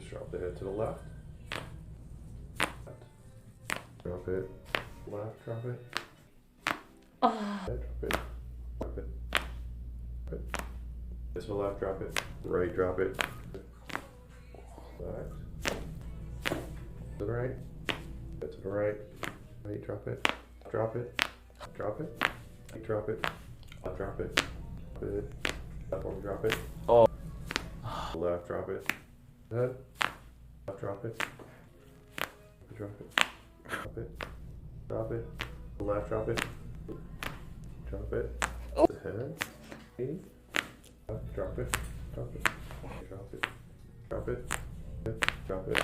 Just drop the head to the left. Drop it. Left, drop it. Head, drop it. Drop it. Drop it. This to the left, drop it. Right, drop it. Left. To the right. Head to the right. Right, drop it. Drop it. Drop it. Right, drop it. Left, drop it. Drop it. Left one, drop it. Oh. Left, drop it. Head. Left, drop it. Drop it. Drop it. Drop it. Left, drop it. Drop it. Oh. The head. Left, drop it. Drop it. Drop it. Drop it. Drop it.